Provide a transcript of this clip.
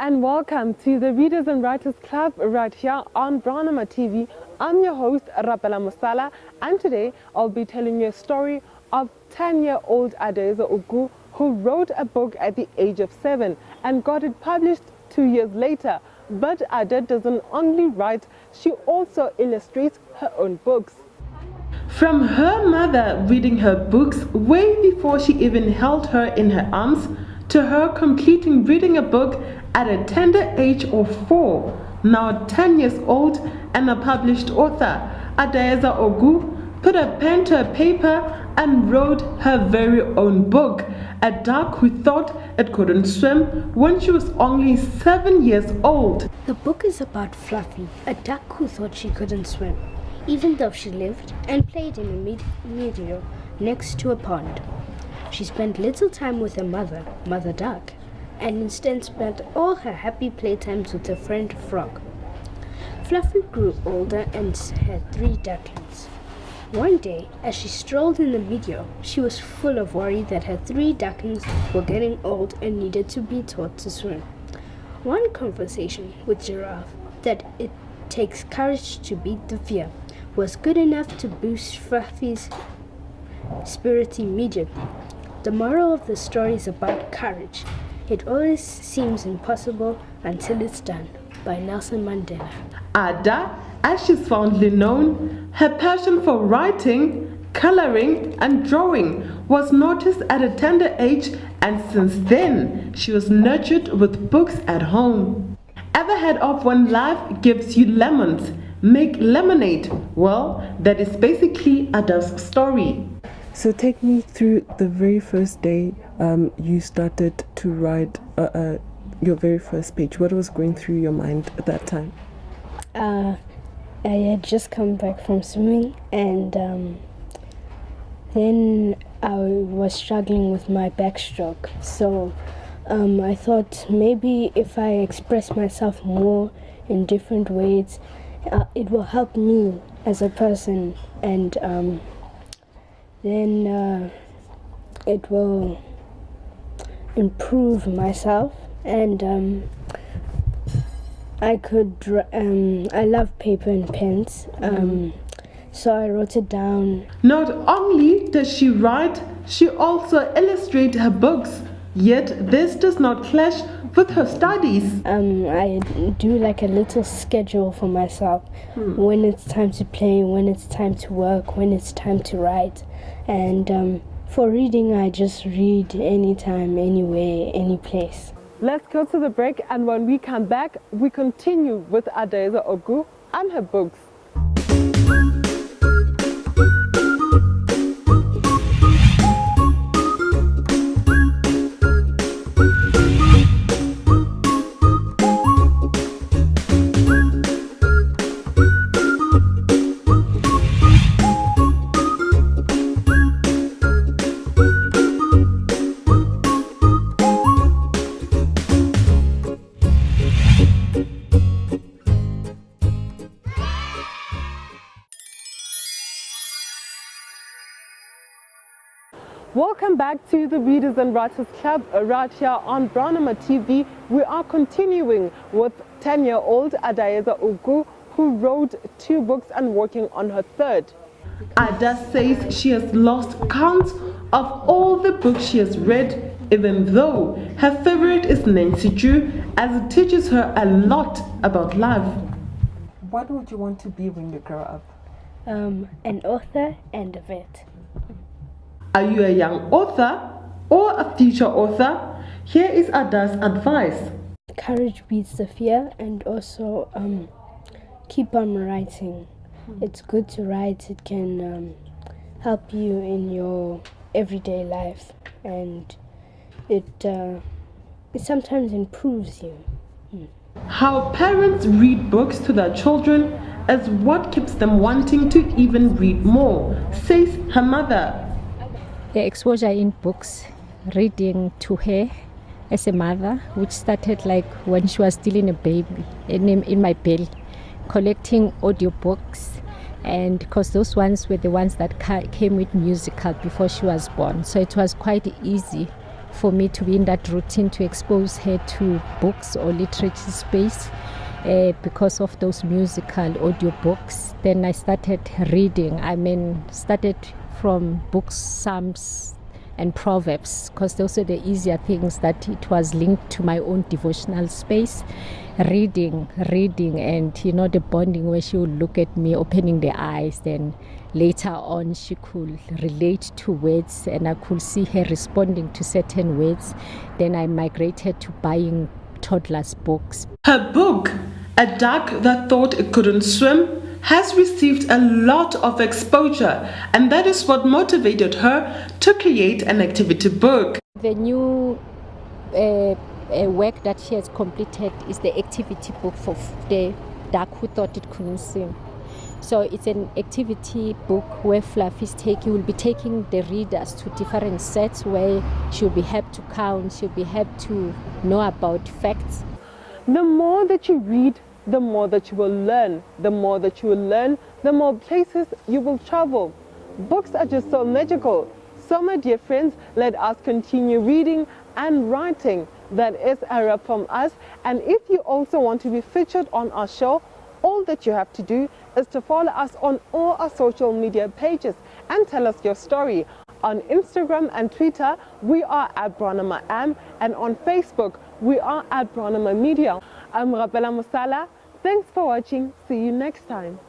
and welcome to the Readers and Writers Club right here on Branama TV. I'm your host, Rapela Musala, and today I'll be telling you a story of 10-year-old Adeza Ogu, who wrote a book at the age of 7 and got it published 2 years later. But Ada doesn't only write, she also illustrates her own books. From her mother reading her books way before she even held her in her arms, to her completing reading a book at a tender age of 4, now 10 years old and a published author, Adeza Ogu put a pen to a paper and wrote her very own book, A Duck Who Thought It Couldn't Swim, when she was only 7 years old. The book is about Fluffy, a duck who thought she couldn't swim, even though she lived and played in a meadow next to a pond. She spent little time with her mother, Mother Duck, and instead spent all her happy playtimes with her friend Frog. Fluffy grew older and had 3 ducklings. One day, as she strolled in the meadow, she was full of worry that her 3 ducklings were getting old and needed to be taught to swim. One conversation with Giraffe, that it takes courage to beat the fear, was good enough to boost Fluffy's spirit immediately. The moral of the story is about courage. It always seems impossible until it's done, by Nelson Mandela. Ada, as she's fondly known, her passion for writing, coloring and drawing was noticed at a tender age, and since then she was nurtured with books at home. Ever heard of when life gives you lemons, make lemonade? Well, that is basically Ada's story. So take me through the very first day you started to write your very first page. What was going through your mind at that time? I had just come back from swimming, and then I was struggling with my backstroke. So I thought maybe if I express myself more in different ways, it will help me as a person, and then it will improve myself, and I love paper and pens, so I wrote it down. Not only does she write, she also illustrates her books, yet this does not clash with her studies. I do like a little schedule for myself, when it's time to play, when it's time to work, when it's time to write. And for reading, I just read anytime, anywhere, any place. Let's go to the break, and when we come back, we continue with Adeza Ogu and her books. Welcome back to the Readers and Writers Club right here on Branama TV. We are continuing with 10-year-old Adeza Ogu, who wrote 2 books and working on her 3rd. Ada says she has lost count of all the books she has read, even though her favorite is Nancy Drew, as it teaches her a lot about life. What would you want to be when you grow up? An author and a vet. Are you a young author or a future author? Here is Ada's advice. Courage beats the fear, and also keep on writing. It's good to write. It can help you in your everyday life, and it sometimes improves you. How parents read books to their children is what keeps them wanting to even read more, says her mother. The exposure in books, reading to her as a mother, which started like when she was still in a baby, in my belly, collecting audiobooks, and because those ones were the ones that came with musical before she was born, so it was quite easy for me to be in that routine to expose her to books or literature space. Because of those musical audiobooks, then I started reading. Started from books, Psalms and Proverbs, because those are the easier things that it was linked to my own devotional space. Reading, and the bonding where she would look at me, opening the eyes, then later on she could relate to words and I could see her responding to certain words. Then I migrated to buying toddlers' books. Her book, A Duck That Thought It Couldn't Swim, has received a lot of exposure, and that is what motivated her to create an activity book. The new work that she has completed is the activity book for the duck who thought it couldn't swim. So it's an activity book where Fluffy will be taking the readers to different sets where she'll be helped to count, she'll be helped to know about facts. The more that you read, the more that you will learn. The more that you will learn, the more places you will travel. Books are just so magical. So my dear friends, let us continue reading and writing. That is a wrap from us. And if you also want to be featured on our show, all that you have to do is to follow us on all our social media pages and tell us your story. On Instagram and Twitter, we are at Bronema M, and on Facebook, we are at Bronema Media. I'm Rapela Musala. Thanks for watching. See you next time.